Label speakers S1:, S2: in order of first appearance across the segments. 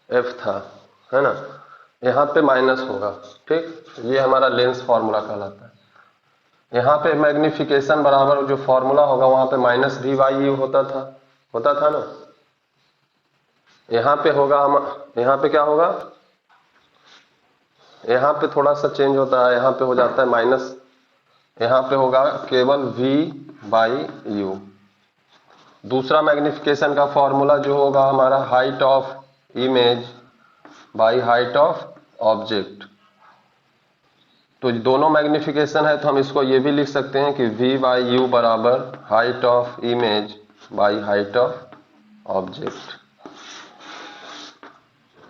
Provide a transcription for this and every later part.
S1: F था, है ना। यहाँ पे माइनस होगा, ठीक। ये हमारा लेंस फॉर्मूला कहलाता है। यहाँ पे मैग्निफिकेशन बराबर जो फॉर्मूला होगा वहां पे माइनस वी बाई यू होता था ना। यहाँ पे होगा हम, यहाँ पे क्या होगा, यहाँ पे थोड़ा सा चेंज होता है, यहाँ पे हो जाता है माइनस, यहाँ पे होगा केवल v बाई यू। दूसरा मैग्निफिकेशन का फॉर्मूला जो होगा हमारा height of image by height of object. तो दोनों मैग्निफिकेशन है तो हम इसको ये भी लिख सकते हैं कि v बाई यू बराबर height of image by height of object.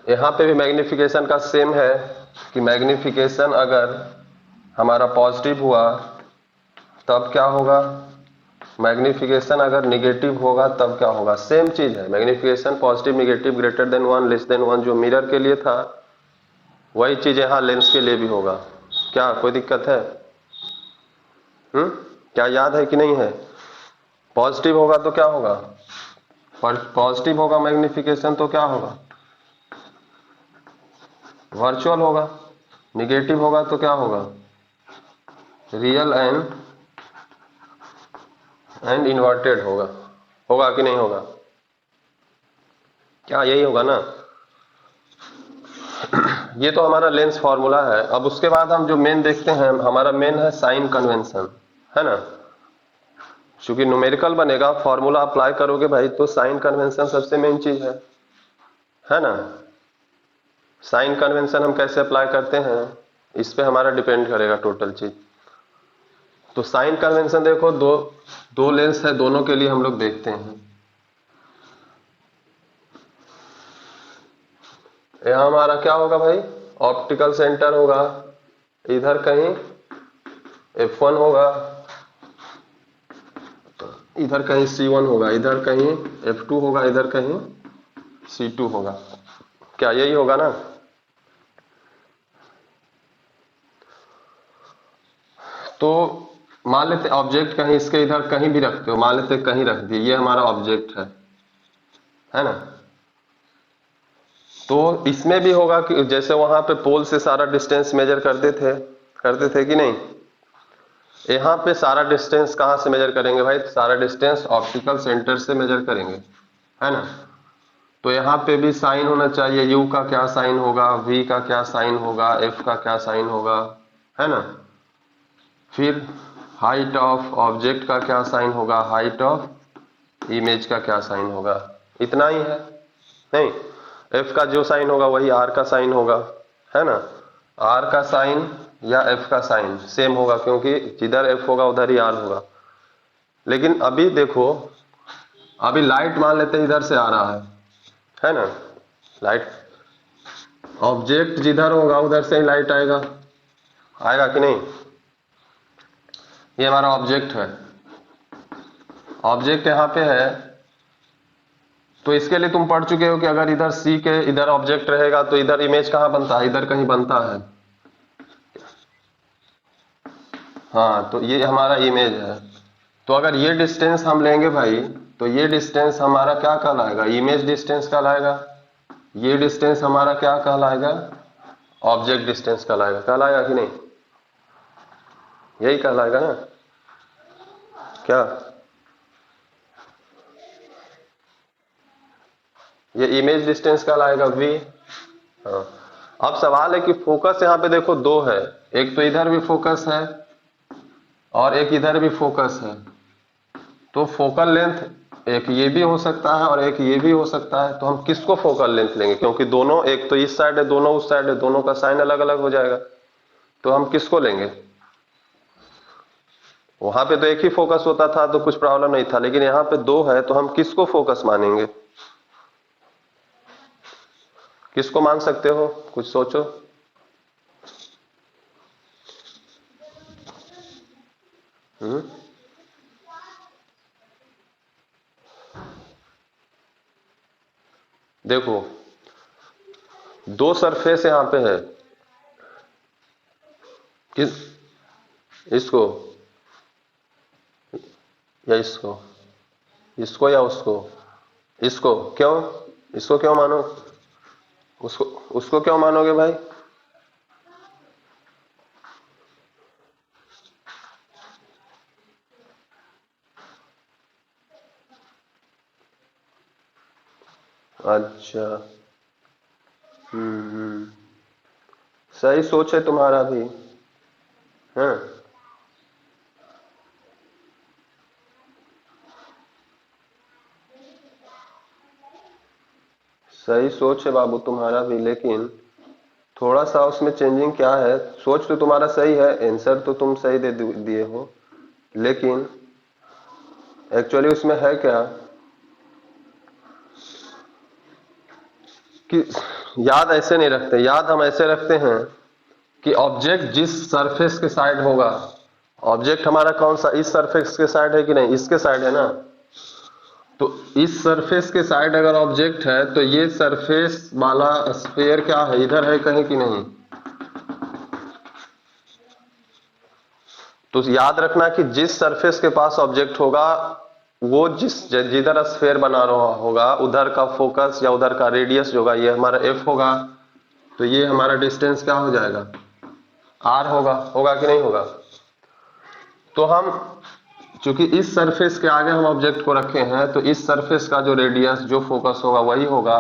S1: यहाँ पे भी मैग्निफिकेशन का सेम है कि मैग्निफिकेशन अगर हमारा पॉजिटिव हुआ तब क्या होगा, मैग्निफिकेशन अगर निगेटिव होगा तब क्या होगा। सेम चीज है, magnification positive negative greater than one less than one जो मिरर के लिए था वही चीज यहाँ लेंस के लिए भी होगा। क्या कोई दिक्कत है? क्या याद है कि नहीं है? पॉजिटिव होगा तो क्या होगा, पॉजिटिव होगा मैग्निफिकेशन तो क्या होगा, वर्चुअल होगा। निगेटिव होगा तो क्या होगा, रियल एंड इन्वर्टेड होगा। होगा कि नहीं होगा? क्या यही होगा ना। ये तो हमारा लेंस फॉर्मूला है। अब उसके बाद हम जो मेन देखते हैं, हमारा मेन है साइन कन्वेंशन, है ना। चूंकि न्यूमेरिकल बनेगा, फॉर्मूला अप्लाई करोगे भाई तो साइन कन्वेंशन सबसे मेन चीज है ना। साइन कन्वेंशन हम कैसे अप्लाई करते हैं इस पे हमारा डिपेंड करेगा टोटल चीज। तो साइन कन्वेंशन देखो, दो दो लेंस है, दोनों के लिए हम लोग देखते हैं। यहाँ हमारा क्या होगा भाई, ऑप्टिकल सेंटर होगा इधर कहीं F1 होगा, इधर कहीं C1 होगा, इधर कहीं F2 होगा, इधर कहीं C2 होगा। क्या यही होगा ना। तो मान लेते ऑब्जेक्ट कहीं इसके इधर कहीं भी रखते हो, मान लेते कहीं रख दिए, ये हमारा ऑब्जेक्ट है ना। तो इसमें भी होगा कि जैसे वहां पे पोल से सारा डिस्टेंस मेजर करते थे कि नहीं। यहाँ पे सारा डिस्टेंस कहाँ से मेजर करेंगे भाई, सारा डिस्टेंस ऑप्टिकल सेंटर से मेजर करेंगे, है ना। तो यहाँ पे भी साइन होना चाहिए, यू का क्या साइन होगा, वी का क्या साइन होगा, एफ का क्या साइन होगा, है ना। फिर हाइट ऑफ ऑब्जेक्ट का क्या साइन होगा, हाइट ऑफ इमेज का क्या साइन होगा। इतना ही है नहीं, एफ का जो साइन होगा वही आर का साइन होगा, है ना। आर का साइन या एफ का साइन सेम होगा क्योंकि जिधर एफ होगा उधर ही आर होगा। लेकिन अभी देखो, अभी लाइट मान लेते इधर से आ रहा है ना। लाइट ऑब्जेक्ट जिधर होगा उधर से ही लाइट आएगा, आएगा कि नहीं। ये हमारा ऑब्जेक्ट है, ऑब्जेक्ट यहाँ पे है। तो इसके लिए तुम पढ़ चुके हो कि अगर इधर सी के इधर ऑब्जेक्ट रहेगा तो इधर इमेज कहाँ बनता है, इधर कहीं बनता है। हाँ, तो ये हमारा इमेज है। तो अगर ये डिस्टेंस हम लेंगे भाई तो ये डिस्टेंस हमारा क्या कहलाएगा, इमेज डिस्टेंस कहलाएगा। ये डिस्टेंस हमारा क्या कहलाएगा, ऑब्जेक्ट डिस्टेंस कहलाएगा कि नहीं, यही कहलाएगा ना। क्या ये इमेज डिस्टेंस कहलाएगा वी। हाँ। अब सवाल है कि फोकस यहाँ पे देखो दो है, एक तो इधर भी फोकस है और एक इधर भी फोकस है। तो फोकल लेंथ एक ये भी हो सकता है और एक ये भी हो सकता है। तो हम किसको फोकल लेंथ लेंगे, क्योंकि दोनों, एक तो इस साइड है दोनों उस साइड है, दोनों का साइन अलग अलग हो जाएगा। तो हम किसको लेंगे, वहां पे तो एक ही फोकस होता था तो कुछ प्रॉब्लम नहीं था, लेकिन यहाँ पे दो है तो हम किसको फोकस मानेंगे, किसको मान सकते हो, कुछ सोचो। हम्म देखो, दो सरफेस यहाँ पे है, किस, इसको या इसको, इसको या उसको, इसको क्यों, इसको क्यों मानो, उसको उसको क्यों मानोगे भाई? अच्छा। हम्म। सही सोच है तुम्हारा भी। हाँ, सही सोच है बाबू तुम्हारा भी, लेकिन थोड़ा सा उसमें चेंजिंग क्या है। सोच तो तुम्हारा सही है, आंसर तो तुम सही दे दिए हो, लेकिन एक्चुअली उसमें है क्या कि याद ऐसे नहीं रखते। याद हम ऐसे रखते हैं कि ऑब्जेक्ट जिस सरफेस के साइड होगा, ऑब्जेक्ट हमारा कौन सा, इस सरफेस के साइड है कि नहीं, इसके साइड है ना। तो इस सरफेस के साइड अगर ऑब्जेक्ट है तो ये सरफेस वाला स्फीयर क्या है, इधर है कहीं कि नहीं। तो याद रखना कि जिस सरफेस के पास ऑब्जेक्ट होगा, वो जिधर स्फीयर बना रहा होगा उधर का फोकस या उधर का रेडियस जो होगा ये हमारा एफ होगा। तो ये हमारा डिस्टेंस क्या हो जाएगा, आर होगा। होगा कि नहीं होगा? तो हम चूंकि इस सरफेस के आगे हम ऑब्जेक्ट को रखे हैं, तो इस सरफेस का जो रेडियस जो फोकस होगा वही होगा।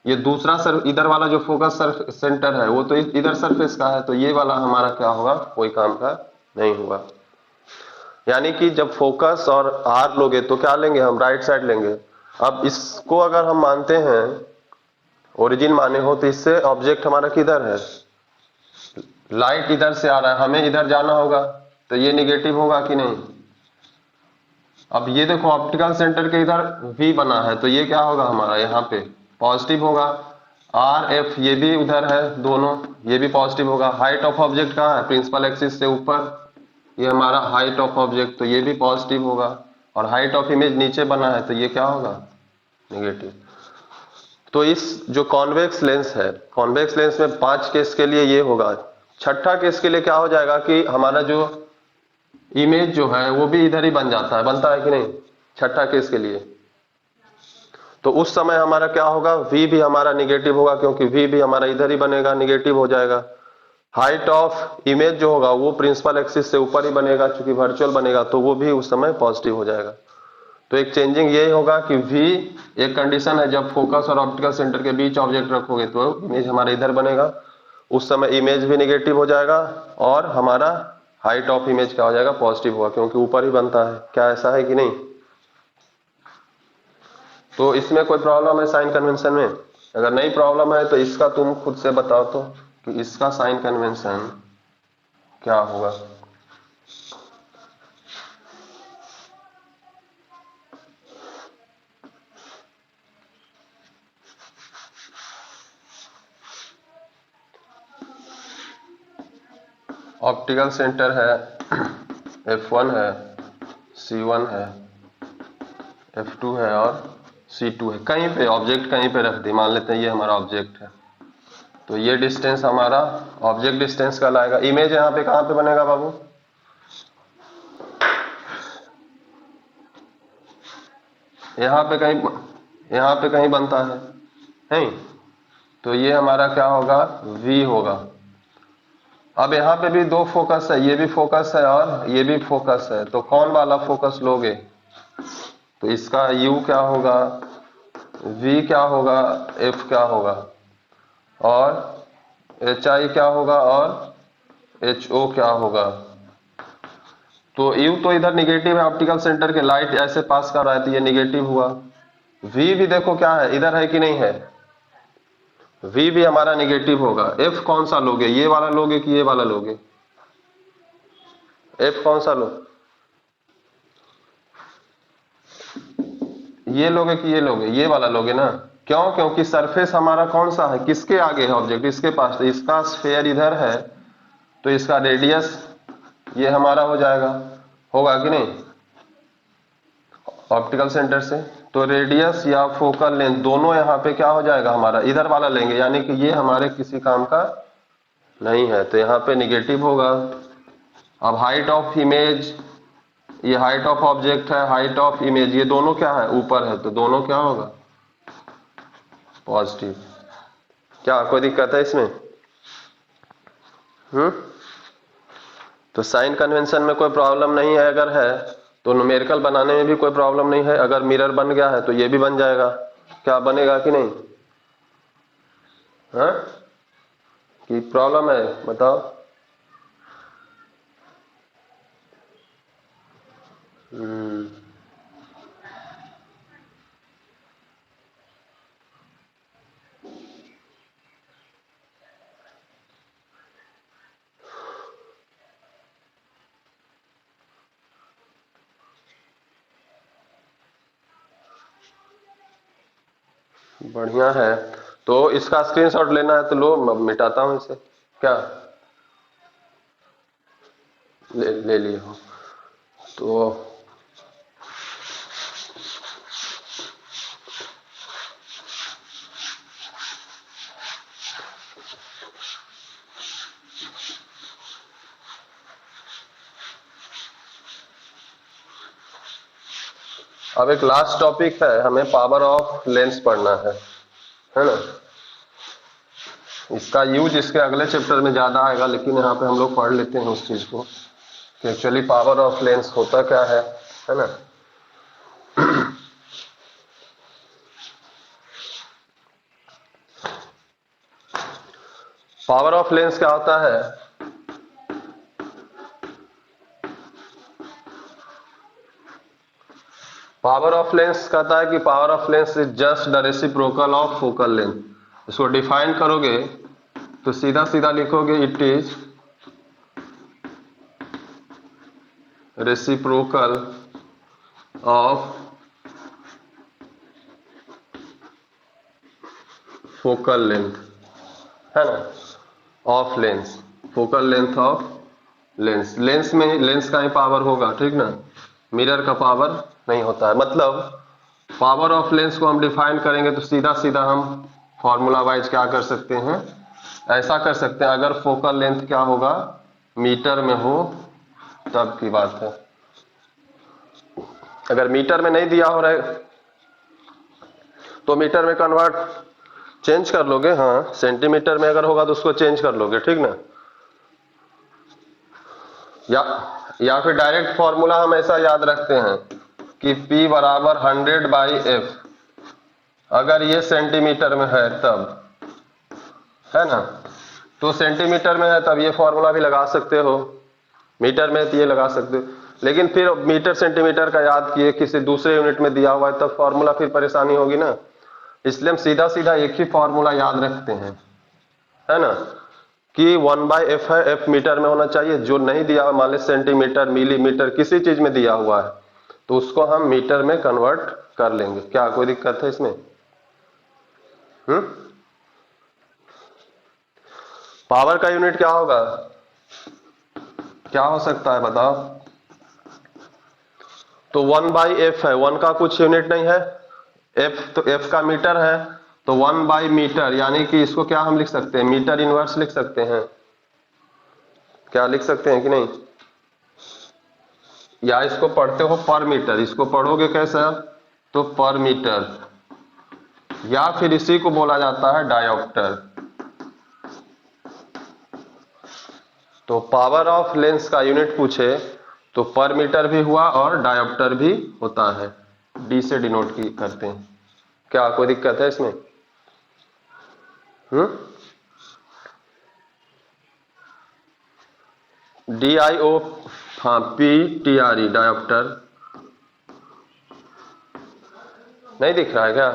S1: ये दूसरा सर इधर वाला जो फोकस सेंटर है वो तो इधर सरफेस का है, तो ये वाला हमारा क्या होगा, कोई काम का नहीं होगा। यानी कि जब फोकस और आर लोगे तो क्या लेंगे, हम राइट साइड लेंगे। अब इसको अगर हम मानते हैं, ओरिजिन माने हो, तो इससे ऑब्जेक्ट हमारा किधर है, लाइट इधर से आ रहा है, हमें इधर जाना होगा, तो ये निगेटिव होगा कि नहीं। अब ये देखो ऑप्टिकल सेंटर के इधर V बना है, तो ये क्या होगा हमारा यहाँ पे पॉजिटिव होगा। आर एफ ये भी उधर है दोनों, ये भी पॉजिटिव होगा। हाइट ऑफ ऑब्जेक्ट कहाँ है, प्रिंसिपल एक्सिस से ऊपर, ये हमारा हाइट ऑफ ऑब्जेक्ट, तो ये भी पॉजिटिव होगा। और हाइट ऑफ इमेज नीचे बना है, तो ये क्या होगा, नेगेटिव। तो इस जो कॉन्वेक्स लेंस है, कॉन्वेक्स लेंस में 5 केस के लिए ये होगा। छठा केस के लिए क्या हो जाएगा कि हमारा जो इमेज जो है वो भी इधर ही बन जाता है, बनता है कि नहीं, छठा केस के लिए। तो उस समय हमारा क्या होगा, V भी हमारा निगेटिव होगा, क्योंकि V भी हमारा इधर ही बनेगा, निगेटिव हो जाएगा। हाइट ऑफ इमेज जो होगा वो प्रिंसिपल एक्सिस से ऊपर ही बनेगा, चूंकि वर्चुअल बनेगा, तो वो भी उस समय पॉजिटिव हो जाएगा। तो एक चेंजिंग यही होगा कि V एक कंडीशन है, जब फोकस और ऑप्टिकल सेंटर के बीच ऑब्जेक्ट रखोगे तो इमेज हमारा इधर बनेगा, उस समय इमेज भी निगेटिव हो जाएगा, और हमारा हाइट ऑफ इमेज क्या हो जाएगा, पॉजिटिव होगा, क्योंकि ऊपर ही बनता है। क्या ऐसा है कि नहीं? तो इसमें कोई प्रॉब्लम है साइन कन्वेंशन में? अगर नहीं प्रॉब्लम है तो इसका तुम खुद से बताओ तो, कि इसका साइन कन्वेंशन क्या होगा। ऑप्टिकल सेंटर है, F1 है, C1 है, F2 है और C2 है। कहीं पे ऑब्जेक्ट कहीं पे रख दी, मान लेते हैं ये हमारा ऑब्जेक्ट है, तो ये डिस्टेंस हमारा ऑब्जेक्ट डिस्टेंस कहलाएगा। इमेज यहाँ पे कहाँ पे बनेगा बाबू, यहाँ पे कहीं बनता है, नहीं? तो ये हमारा क्या होगा, V होगा। अब यहाँ पे भी दो फोकस है, ये भी फोकस है और ये भी फोकस है, तो कौन वाला फोकस लोगे, तो इसका U क्या होगा, V क्या होगा, F क्या होगा, और HI क्या होगा, और HO क्या होगा। तो U तो इधर निगेटिव है, ऑप्टिकल सेंटर के लाइट ऐसे पास कर रहा है, तो ये निगेटिव हुआ। V भी देखो क्या है, इधर है कि नहीं है, V भी हमारा निगेटिव होगा। F कौन सा लोगे, ये वाला लोगे कि ये वाला लोगे, F कौन सा लो, ये लोगे कि ये लोगे, ये वाला लोगे ना। क्यों, क्योंकि सरफेस हमारा कौन सा है, किसके आगे है ऑब्जेक्ट, इसके पास, तो इसका स्फीयर इधर है, तो इसका रेडियस ये हमारा हो जाएगा, होगा कि नहीं, ऑप्टिकल सेंटर से। तो रेडियस या फोकल लेंथ दोनों यहाँ पे क्या हो जाएगा, हमारा इधर वाला लेंगे, यानी कि ये हमारे किसी काम का नहीं है, तो यहाँ पे निगेटिव होगा। अब हाइट ऑफ इमेज, ये हाइट ऑफ ऑब्जेक्ट है, हाइट ऑफ इमेज, ये दोनों क्या है, ऊपर है, तो दोनों क्या होगा, पॉजिटिव। क्या कोई दिक्कत है इसमें? तो साइन कन्वेंशन में कोई प्रॉब्लम नहीं है, अगर है तो न्यूमेरिकल बनाने में भी कोई प्रॉब्लम नहीं है। अगर मिरर बन गया है तो ये भी बन जाएगा। क्या बनेगा कि नहीं? हाँ, कि प्रॉब्लम है बताओ। बढ़िया है। तो इसका स्क्रीनशॉट लेना है तो लो, मैं मिटाता हूं इसे। क्या ले लिए हो तो अब एक लास्ट टॉपिक है, हमें पावर ऑफ लेंस पढ़ना है ना। इसका यूज इसके अगले चैप्टर में ज्यादा आएगा, लेकिन यहाँ पे हम लोग पढ़ लेते हैं उस चीज को कि एक्चुअली पावर ऑफ लेंस होता क्या है ना। पावर ऑफ लेंस क्या होता है? पावर ऑफ लेंस कहता है कि power of lens is just the reciprocal of focal length. इसको डिफाइन करोगे तो सीधा सीधा लिखोगे it is reciprocal of focal length, है ना। Of lens, focal length of lens. Lens में लेंस का ही पावर होगा, ठीक ना, मिरर का पावर नहीं होता है। मतलब पावर ऑफ लेंस को हम डिफाइन करेंगे तो सीधा सीधा हम फॉर्मूला वाइज क्या कर सकते हैं, ऐसा कर सकते हैं। अगर फोकल लेंथ क्या होगा, मीटर में हो तब की बात है। अगर मीटर में नहीं दिया हो रहा है तो मीटर में कन्वर्ट चेंज कर लोगे। हाँ, सेंटीमीटर में अगर होगा तो उसको चेंज कर लोगे, ठीक ना। या फिर डायरेक्ट फॉर्मूला हम ऐसा याद रखते हैं कि P बराबर 100/F। अगर ये सेंटीमीटर में है तब, है ना, तो सेंटीमीटर में है तब ये फॉर्मूला भी लगा सकते हो। मीटर में तो ये लगा सकते हो, लेकिन फिर मीटर सेंटीमीटर का याद किए किसी दूसरे यूनिट में दिया हुआ है तब फॉर्मूला फिर परेशानी होगी ना। इसलिए हम सीधा सीधा एक ही फॉर्मूला याद रखते हैं, है ना, कि 1/F है, F मीटर में होना चाहिए। जो नहीं दिया हुआ, मान लीजिए सेंटीमीटर, मिलीमीटर, किसी चीज में दिया हुआ है तो उसको हम मीटर में कन्वर्ट कर लेंगे। क्या कोई दिक्कत है इसमें? पावर का यूनिट क्या होगा, क्या हो सकता है बताओ? तो 1/F है, 1 का कुछ यूनिट नहीं है, F तो F का मीटर है, तो 1/मीटर, यानी कि इसको क्या हम लिख सकते हैं, मीटर इनवर्स लिख सकते हैं। क्या लिख सकते हैं कि नहीं? या इसको पढ़ते हो पर मीटर, इसको पढ़ोगे कैसा, तो पर मीटर, या फिर इसी को बोला जाता है डायोप्टर। तो पावर ऑफ लेंस का यूनिट पूछे तो पर मीटर भी हुआ और डायोप्टर भी होता है, डी से डिनोट की करते हैं। क्या कोई दिक्कत है इसमें? DIO, हाँ, PTRE डायोप्टर नहीं दिख रहा है क्या?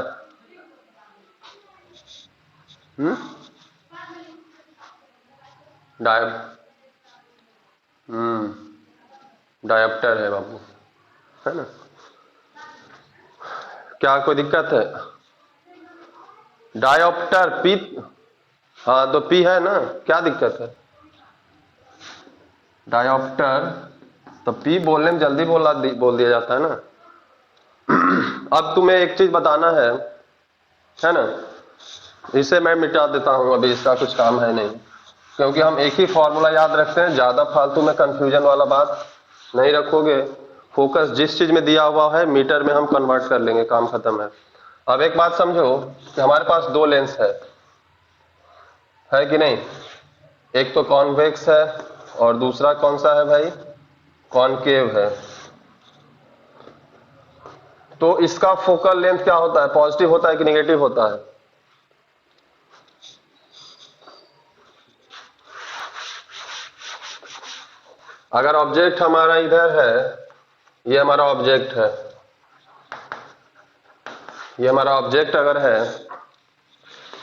S1: डायोप्टर है बाबू, है ना। क्या कोई दिक्कत है? डायोप्टर पी, हाँ तो पी है ना, क्या दिक्कत है? डायोप्टर तो पी बोलने में जल्दी बोल दिया जाता है ना। अब तुम्हें एक चीज बताना है ना, इसे मैं मिटा देता हूं, अभी इसका कुछ काम है नहीं, क्योंकि हम एक ही फॉर्मूला याद रखते हैं। ज्यादा फालतू में कंफ्यूजन वाला बात नहीं रखोगे, फोकस जिस चीज में दिया हुआ है मीटर में हम कन्वर्ट कर लेंगे, काम खत्म है। अब एक बात समझो कि हमारे पास दो लेंस है, है कि नहीं? एक तो कॉन्वेक्स है और दूसरा कौन सा है भाई? कॉनकेव है। तो इसका फोकल लेंथ क्या होता है? पॉजिटिव होता है कि निगेटिव होता है? अगर ऑब्जेक्ट हमारा इधर है, ये हमारा ऑब्जेक्ट है, ये हमारा ऑब्जेक्ट अगर है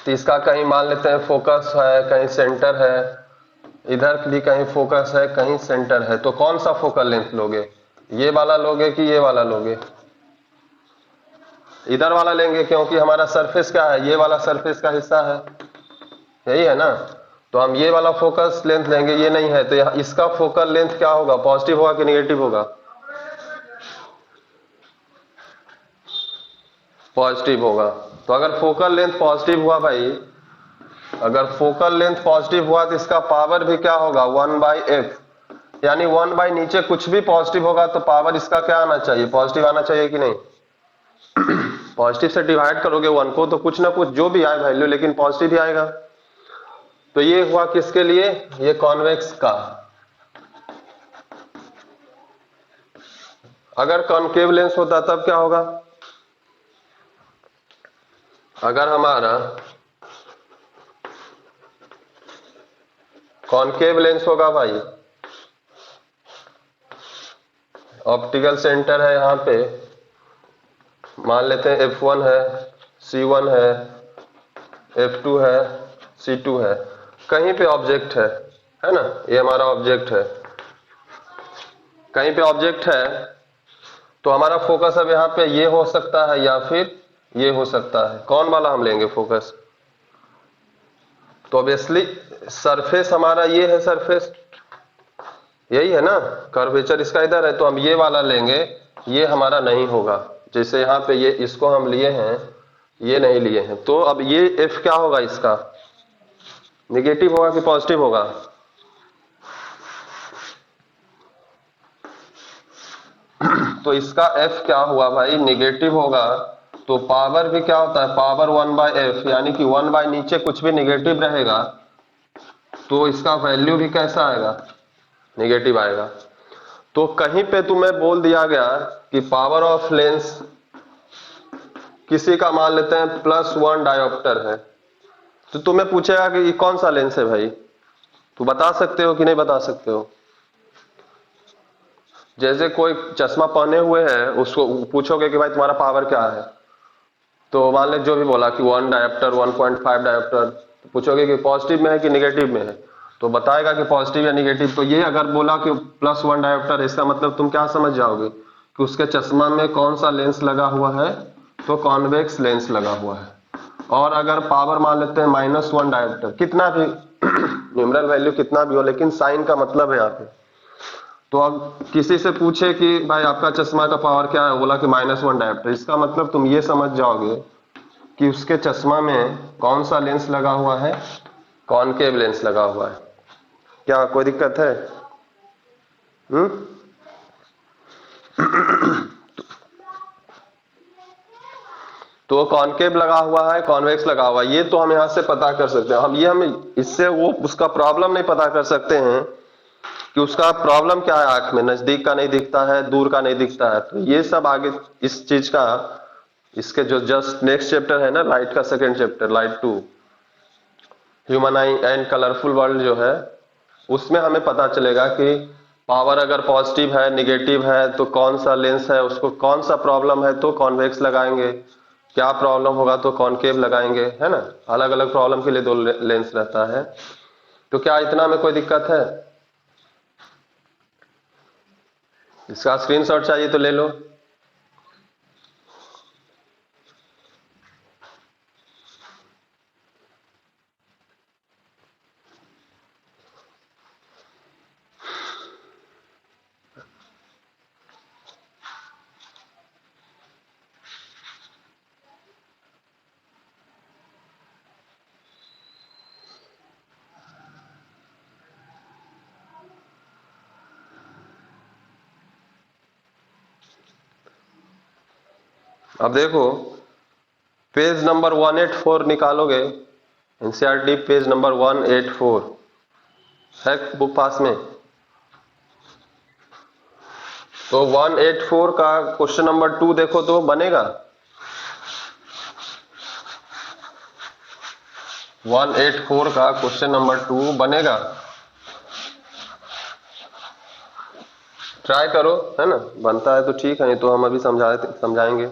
S1: तो इसका कहीं मान लेते हैं फोकस है, कहीं सेंटर है, इधर भी कहीं फोकस है, कहीं सेंटर है, तो कौन सा फोकल लेंथ लोगे? ये वाला लोगे कि ये वाला लोगे? इधर वाला लेंगे, क्योंकि हमारा सरफेस क्या है? ये वाला सरफेस का हिस्सा है, यही है ना? तो हम ये वाला फोकस लेंथ लेंगे, ये नहीं है, तो यहाँ इसका फोकल लेंथ क्या होगा? पॉजिटिव होगा कि निगेटिव होगा? पॉजिटिव होगा। तो अगर फोकल लेंथ पॉजिटिव हुआ भाई, अगर फोकल लेंथ पॉजिटिव हुआ तो इसका पावर भी क्या होगा? 1/f, यानी 1 नीचे कुछ भी पॉजिटिव होगा तो पावर इसका क्या आना चाहिए? पॉजिटिव आना चाहिए कि नहीं? पॉजिटिव से डिवाइड करोगे 1 को तो कुछ ना कुछ जो भी आए वैल्यू, लेकिन पॉजिटिव ही आएगा। तो ये हुआ किसके लिए? ये कॉन्वेक्स का। अगर कॉनकेव लेंस होता तब क्या होगा? अगर हमारा कॉनकेव लेंस होगा भाई, ऑप्टिकल सेंटर है यहाँ पे, मान लेते हैं F1 है, C1 है, F2 है, C2 है, कहीं पे ऑब्जेक्ट है ना? ये हमारा ऑब्जेक्ट है, कहीं पे ऑब्जेक्ट है, तो हमारा फोकस अब यहाँ पे ये हो सकता है या फिर ये हो सकता है। कौन वाला हम लेंगे फोकस? तो ऑब्वियसली सरफेस हमारा ये है, सरफेस यही है ना, कर्वेचर इसका इधर है, तो हम ये वाला लेंगे, ये हमारा नहीं होगा। जैसे यहाँ पे ये इसको हम लिए हैं, ये नहीं लिए हैं, तो अब ये F क्या होगा? इसका निगेटिव होगा कि पॉजिटिव होगा? तो इसका F क्या हुआ भाई? निगेटिव होगा। तो पावर भी क्या होता है? पावर 1/f, यानी कि 1 नीचे कुछ भी निगेटिव रहेगा तो इसका वैल्यू भी कैसा आएगा? निगेटिव आएगा। तो कहीं पे तुम्हें बोल दिया गया कि पावर ऑफ लेंस किसी का मान लेते हैं +1 डायोप्टर है, तो तुम्हें पूछेगा कि ये कौन सा लेंस है भाई? तो बता सकते हो कि नहीं बता सकते हो? जैसे कोई चश्मा पहने हुए है, उसको पूछोगे कि भाई तुम्हारा पावर क्या है, तो मान ले जो भी बोला कि 1 डायोप्टर, 1.5 डायोप्टर, तो पूछोगे कि पॉजिटिव में है कि निगेटिव में है, तो बताएगा कि पॉजिटिव या निगेटिव। तो ये अगर बोला कि +1 डायोप्टर, इसका मतलब तुम क्या समझ जाओगे कि उसके चश्मा में कौन सा लेंस लगा हुआ है? तो कॉन्वेक्स लेंस लगा हुआ है। और अगर पावर मान लेते हैं -1 डायोप्टर, कितना भी न्यूमरल वैल्यू कितना भी हो, लेकिन साइन का मतलब है यहाँ पे। तो अब किसी से पूछे कि भाई आपका चश्मा का पावर क्या है, बोला कि -1 डायोप्टर, इसका मतलब तुम ये समझ जाओगे कि उसके चश्मा में कौन सा लेंस लगा हुआ है? कॉनकेव लेंस लगा हुआ है। क्या कोई दिक्कत है? हम्म? तो कॉनकेव लगा हुआ है, कॉन्वेक्स लगा हुआ है, ये तो हम यहाँ से पता कर सकते हैं। हम इससे वो उसका प्रॉब्लम नहीं पता कर सकते हैं कि उसका प्रॉब्लम क्या है, आंख में नजदीक का नहीं दिखता है, दूर का नहीं दिखता है। तो ये सब आगे इस चीज का, इसके जो जस्ट नेक्स्ट चैप्टर है ना, लाइट का second chapter, light 2, human I and colourful world जो है, उसमें हमें पता चलेगा कि पावर अगर पॉजिटिव है, निगेटिव है, तो कौन सा लेंस है, उसको कौन सा प्रॉब्लम है तो कॉन्वेक्स लगाएंगे, क्या प्रॉब्लम होगा तो कॉनकेव लगाएंगे, है ना? अलग अलग प्रॉब्लम के लिए दो लेंस रहता है। तो क्या इतना में कोई दिक्कत है? इसका स्क्रीनशॉट चाहिए तो ले लो। अब देखो, पेज नंबर 184 निकालोगे एनसीईआरटी पेज नंबर 184 है बुक पास में। तो 184 का क्वेश्चन नंबर 2 देखो तो बनेगा। 184 का क्वेश्चन नंबर 2 बनेगा। ट्राई करो, है ना, बनता है तो ठीक है, नहीं तो हम अभी समझाएंगे।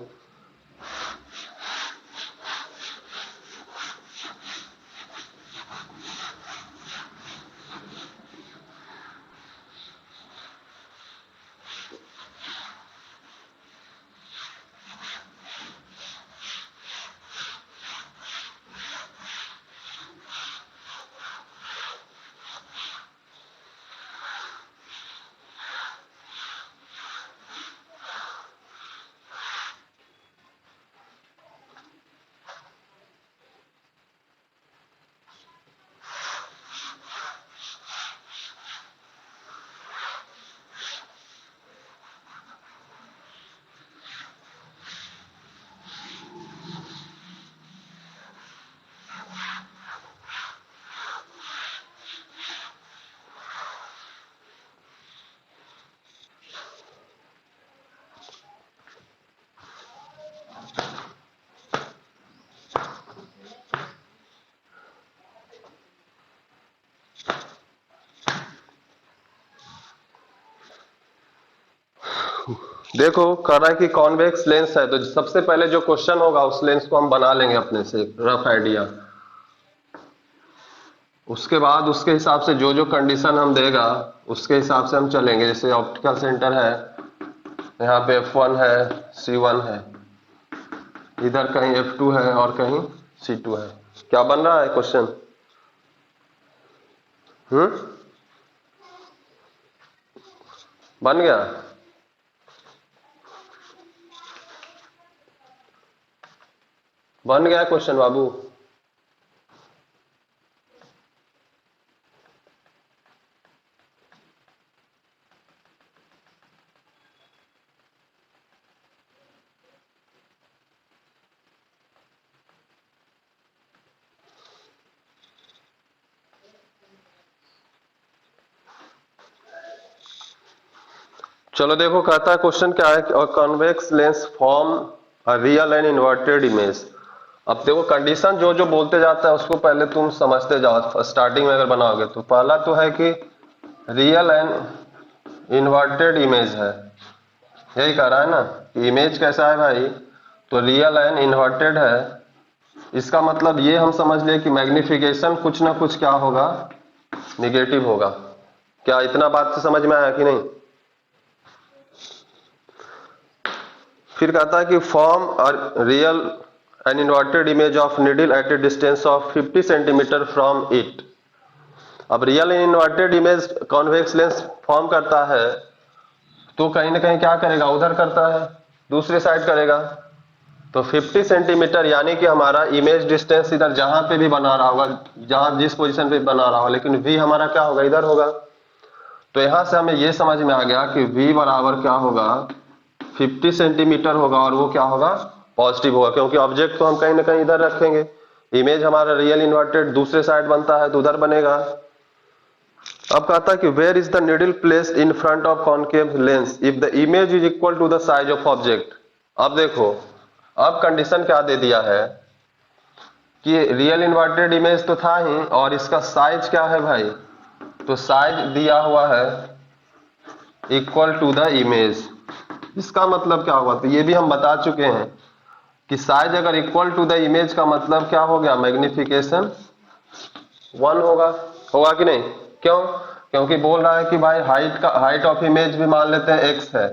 S1: देखो कह रहा है कि कॉन्वेक्स लेंस है, तो सबसे पहले जो क्वेश्चन होगा उस लेंस को हम बना लेंगे अपने से रफ आइडिया। उसके बाद उसके हिसाब से जो जो कंडीशन हम देगा उसके हिसाब से हम चलेंगे। जैसे ऑप्टिकल सेंटर है, यहाँ पे F1 है, C1 है, इधर कहीं F2 है और कहीं C2 है। क्या बन रहा है क्वेश्चन? बन गया? बन गया क्वेश्चन बाबू? चलो देखो कहता है क्वेश्चन क्या है, convex lens form a real and inverted image. अब देखो कंडीशन जो जो बोलते जाता है उसको पहले तुम समझते जाओ। स्टार्टिंग में अगर बनाओगे तो पहला तो है कि रियल एंड इन्वर्टेड इमेज है, यही कह रहा है ना कि इमेज कैसा है भाई, तो रियल एंड इन्वर्टेड है। इसका मतलब ये हम समझ ले कि मैग्निफिकेशन कुछ ना कुछ क्या होगा, निगेटिव होगा। क्या इतना बात से समझ में आया कि नहीं? फिर कहता है कि form real and inverted image of needle at a distance of 50 centimetre from it. अब real and inverted image convex lens form करता है तो कहीं ना कहीं क्या करेगा, उधर करता है, दूसरी साइड करेगा। तो 50 सेंटीमीटर यानी कि हमारा इमेज डिस्टेंस इधर जहां पे भी बना रहा होगा, जहां जिस पोजीशन पे बना रहा होगा, लेकिन वी हमारा क्या होगा, इधर होगा। तो यहां से हमें यह समझ में आ गया कि वी बराबर क्या होगा, 50 सेंटीमीटर होगा, और वो क्या होगा, पॉजिटिव होगा, क्योंकि ऑब्जेक्ट तो हम कहीं ना कहीं इधर रखेंगे। इमेज हमारा रियल इन्वर्टेड दूसरे साइड बनता है तो उधर बनेगा। अब कहता है कि where is the needle placed in front of concave lens if the image is equal to the size of object. अब देखो अब कंडीशन क्या दे दिया है कि रियल इन्वर्टेड इमेज तो था ही, और इसका साइज क्या है भाई, तो साइज दिया हुआ है इक्वल टू द इमेज। इसका मतलब क्या हुआ, तो ये भी हम बता चुके हैं कि साइज अगर इक्वल टू द इमेज का मतलब क्या हो गया, मैग्निफिकेशन 1 होगा। होगा कि नहीं? क्यों? क्योंकि बोल रहा है कि भाई हाइट ऑफ इमेज भी मान लेते हैं x है,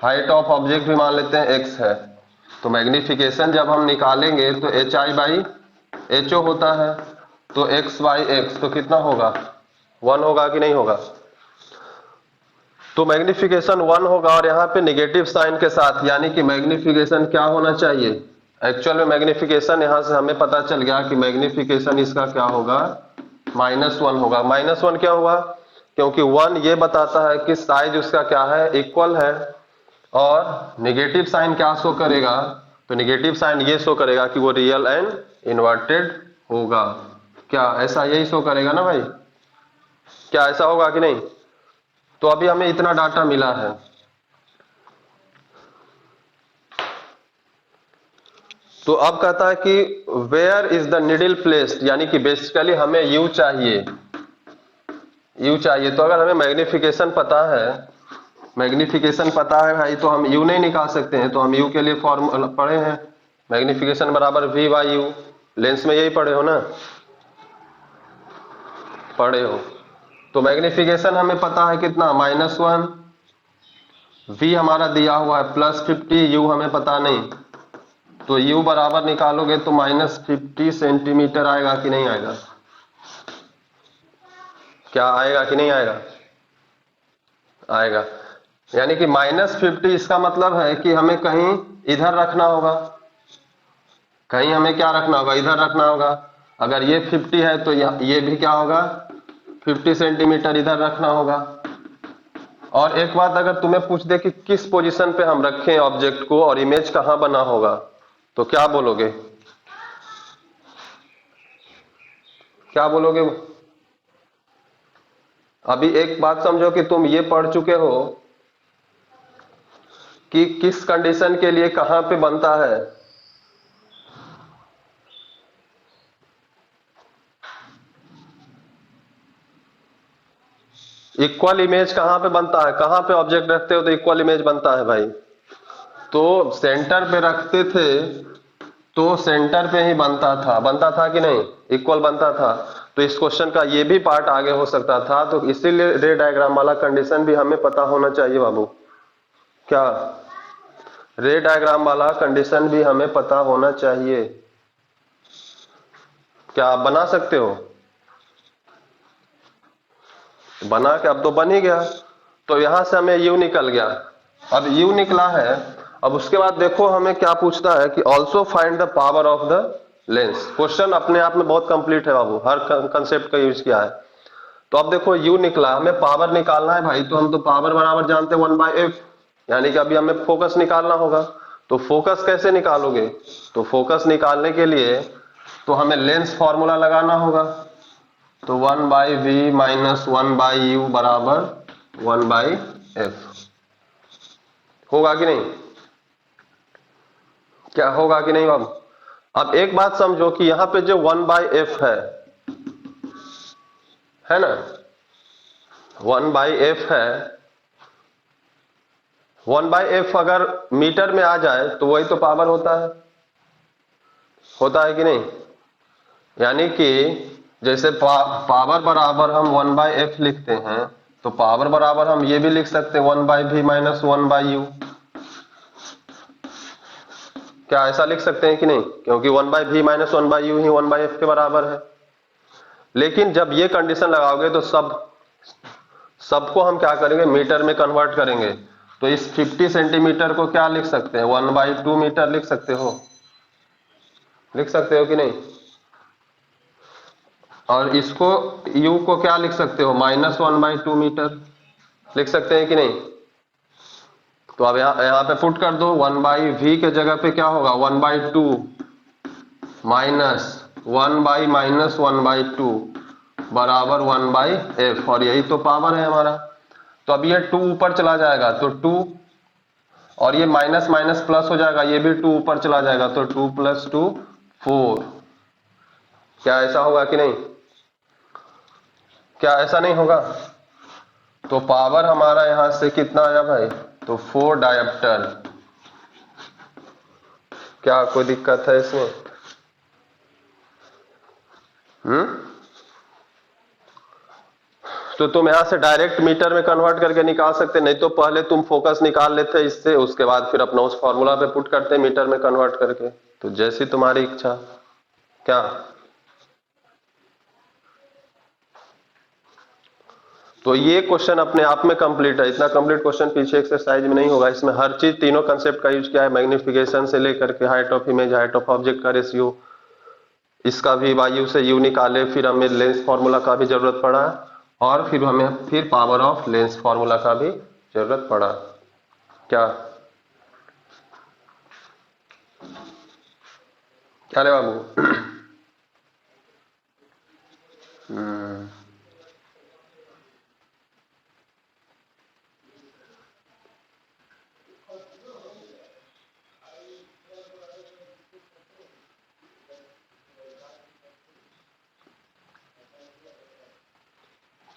S1: हाइट ऑफ ऑब्जेक्ट भी मान लेते हैं x है, तो मैग्निफिकेशन जब हम निकालेंगे तो HI बाई HO होता है, तो x बाई x तो कितना होगा, 1 होगा कि नहीं होगा? तो मैग्निफिकेशन 1 होगा, और यहाँ पे निगेटिव साइन के साथ, यानी कि मैग्निफिकेशन क्या होना चाहिए, एक्चुअल में मैग्निफिकेशन यहाँ से हमें पता चल गया कि मैग्निफिकेशन इसका क्या होगा, -1 होगा। -1 क्या हुआ, क्योंकि 1 ये बताता है कि साइज उसका क्या है, इक्वल है, और निगेटिव साइन क्या शो करेगा, तो निगेटिव साइन ये शो करेगा कि वो रियल एंड इन्वर्टेड होगा। क्या ऐसा यही शो करेगा ना भाई? क्या ऐसा होगा कि नहीं? तो अभी हमें इतना डाटा मिला है, तो अब कहता है कि where is the needle placed, यानी कि बेसिकली हमें यू चाहिए, यू चाहिए। तो अगर हमें मैग्निफिकेशन पता है, मैग्निफिकेशन पता है भाई, तो हम यू नहीं निकाल सकते हैं। तो हम यू के लिए फॉर्मूला पढ़े हैं, मैग्निफिकेशन बराबर वी बाई यू। लेंस में यही पढ़े हो ना, पढ़े हो। तो मैग्निफिकेशन हमें पता है कितना, -1, वी हमारा दिया हुआ है +50, यू हमें पता नहीं। तो यू बराबर निकालोगे तो -50 सेंटीमीटर आएगा कि नहीं आएगा? क्या आएगा कि नहीं आएगा? आएगा। यानी कि -50 इसका मतलब है कि हमें कहीं इधर रखना होगा, कहीं हमें क्या रखना होगा, इधर रखना होगा। अगर ये 50 है तो ये भी क्या होगा, 50 सेंटीमीटर इधर रखना होगा। और एक बात अगर तुम्हें पूछ दे कि किस पोजीशन पे हम रखें ऑब्जेक्ट को और इमेज कहाँ बना होगा, तो क्या बोलोगे? क्या बोलोगे? अभी एक बात समझो कि तुम ये पढ़ चुके हो कि किस कंडीशन के लिए कहां पे बनता है। इक्वल इमेज कहां पे बनता है, कहां पे ऑब्जेक्ट रखते हो तो इक्वल इमेज बनता है भाई? तो सेंटर पे रखते थे तो सेंटर पे ही बनता था कि नहीं, इक्वल बनता था। तो इस क्वेश्चन का ये भी पार्ट आगे हो सकता था, तो इसीलिए रे डायग्राम वाला कंडीशन भी हमें पता होना चाहिए बाबू। क्या रे डायग्राम वाला कंडीशन भी हमें पता होना चाहिए? क्या आप बना सकते हो? बना के अब तो बन ही गया। तो यहां से हमें यू निकल गया, अब यू निकला है। अब उसके बाद देखो हमें क्या पूछता है कि also find the power of the lens. Question अपने आप में बहुत कंप्लीट है बाबू, हर कंसेप्ट का यूज किया है। तो अब देखो यू निकला, हमें पावर निकालना है भाई, तो हम तो पावर बराबर जानते हैं 1/f, यानी कि अभी हमें फोकस निकालना होगा। तो फोकस कैसे निकालोगे? तो फोकस निकालने के लिए तो हमें लेंस फॉर्मूला लगाना होगा। तो 1/v माइनस 1/u बराबर 1/f। होगा कि नहीं? क्या होगा कि नहीं बाबू? अब एक बात समझो कि यहां पे जो 1/f है ना, 1/f है, 1/f अगर मीटर में आ जाए तो वही तो पावर होता है कि नहीं? यानी कि जैसे पावर बराबर हम 1/f लिखते हैं, तो पावर बराबर हम ये भी लिख सकते हैं 1/v माइनस 1/u। क्या ऐसा लिख सकते हैं कि नहीं? क्योंकि 1/v माइनस 1/u ही 1/f के बराबर है। लेकिन जब ये कंडीशन लगाओगे तो सबको हम क्या करेंगे, मीटर में कन्वर्ट करेंगे। तो इस 50 सेंटीमीटर को क्या लिख सकते हैं, 1/2 मीटर लिख सकते हो, लिख सकते हो कि नहीं? और इसको u को क्या लिख सकते हो, -1/2 मीटर लिख सकते हैं कि नहीं? तो अब यहाँ पे पुट कर दो, 1/v के जगह पे क्या होगा, 1/2 माइनस 1/-1/2 बराबर 1/f, और यही तो पावर है हमारा। तो अब ये 2 ऊपर चला जाएगा तो 2, और ये माइनस माइनस प्लस हो जाएगा, ये भी 2 ऊपर चला जाएगा तो 2 + 2 4। क्या ऐसा होगा कि नहीं? क्या ऐसा नहीं होगा? तो पावर हमारा यहां से कितना आया भाई, तो 4 डायप्टर। क्या कोई दिक्कत है इसमें? तो तुम यहां से डायरेक्ट मीटर में कन्वर्ट करके निकाल सकते, नहीं तो पहले तुम फोकस निकाल लेते इससे, उसके बाद फिर अपना उस फॉर्मूला पे पुट करते मीटर में कन्वर्ट करके। तो जैसी तुम्हारी इच्छा। क्या तो ये क्वेश्चन अपने आप में कंप्लीट है, इतना कंप्लीट क्वेश्चन पीछे एक्सरसाइज में नहीं होगा। इसमें हर चीज, तीनों कंसेप्ट का यूज किया है, मैग्निफिकेशन से लेकर के height of image, height of object का रेशियो, इसका भी वायु से यू निकाले, फिर हमें लेंस फॉर्मूला का भी जरूरत पड़ा, और फिर हमें फिर पावर ऑफ लेंस फॉर्मूला का भी जरूरत पड़ा। क्या क्या रे बाबू? हम्म,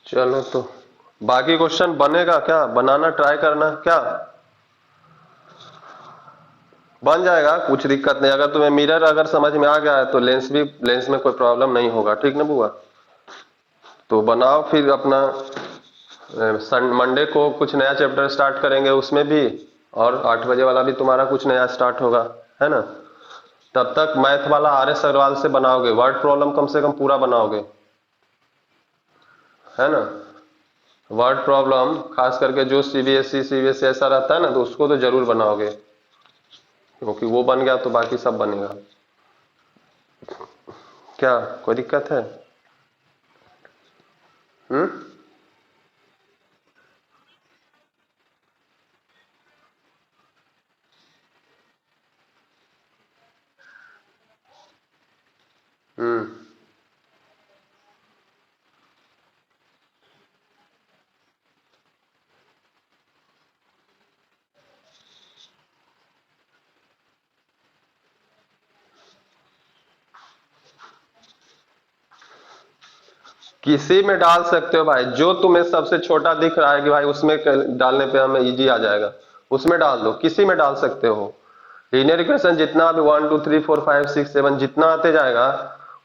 S1: चलो तो बाकी क्वेश्चन बनेगा क्या, बनाना ट्राई करना क्या, बन जाएगा, कुछ दिक्कत नहीं। अगर तुम्हें मिरर अगर समझ में आ गया है तो लेंस में कोई प्रॉब्लम नहीं होगा, ठीक ना बुआ। तो बनाओ फिर अपना, मंडे को कुछ नया चैप्टर स्टार्ट करेंगे उसमें भी, और 8 बजे वाला भी तुम्हारा कुछ नया स्टार्ट होगा, है ना। तब तक मैथ वाला RS अग्रवाल से बनाओगे, वर्ड प्रॉब्लम कम से कम पूरा बनाओगे, है ना। वर्ड प्रॉब्लम खास करके जो CBSE ऐसा रहता है ना, तो उसको तो जरूर बनाओगे, क्योंकि वो बन गया तो बाकी सब बनेगा। क्या कोई दिक्कत है? हम्म। हम्म। किसी में डाल सकते हो भाई, जो तुम्हें सबसे छोटा दिख रहा है कि भाई उसमें डालने पे हमें इजी आ जाएगा, उसमें डाल दो, किसी में डाल सकते हो। लीनियर इक्वेशन जितना भी 1 2 3 4 5 6 7 जितना आते जाएगा,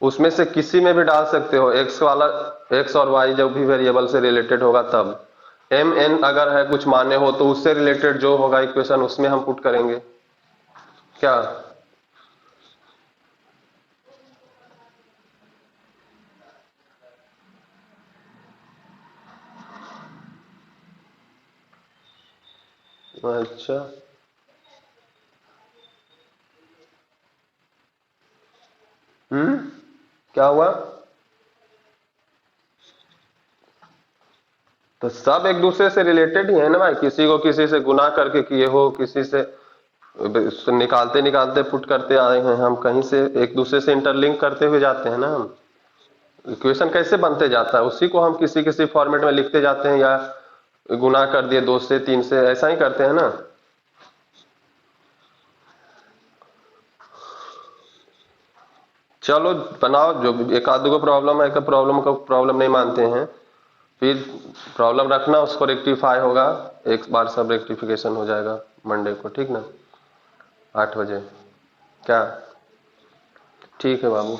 S1: उसमें से किसी में भी डाल सकते हो। एक्स वाला, एक्स और वाई जब भी वेरिएबल से रिलेटेड होगा तब, MN अगर है कुछ मान्य हो तो उससे रिलेटेड जो होगा इक्वेशन उसमें हम पुट करेंगे। क्या? अच्छा। हम्म। क्या हुआ? तो सब एक दूसरे से रिलेटेड ही है ना भाई, किसी को किसी से गुना करके किए हो, किसी से निकालते निकालते पुट करते आए हैं हम, कहीं से एक दूसरे से इंटरलिंक करते हुए जाते हैं ना हम। इक्वेशन कैसे बनते जाता है उसी को हम किसी किसी फॉर्मेट में लिखते जाते हैं, या गुना कर दिए 2 से 3 से, ऐसा ही करते हैं ना। चलो बनाओ, जो एक आध को प्रॉब्लम है, प्रॉब्लम को प्रॉब्लम नहीं मानते हैं, फिर प्रॉब्लम रखना, उसको रेक्टिफाई होगा, एक बार सब रेक्टिफिकेशन हो जाएगा मंडे को, ठीक ना, 8 बजे। क्या? ठीक है बाबू।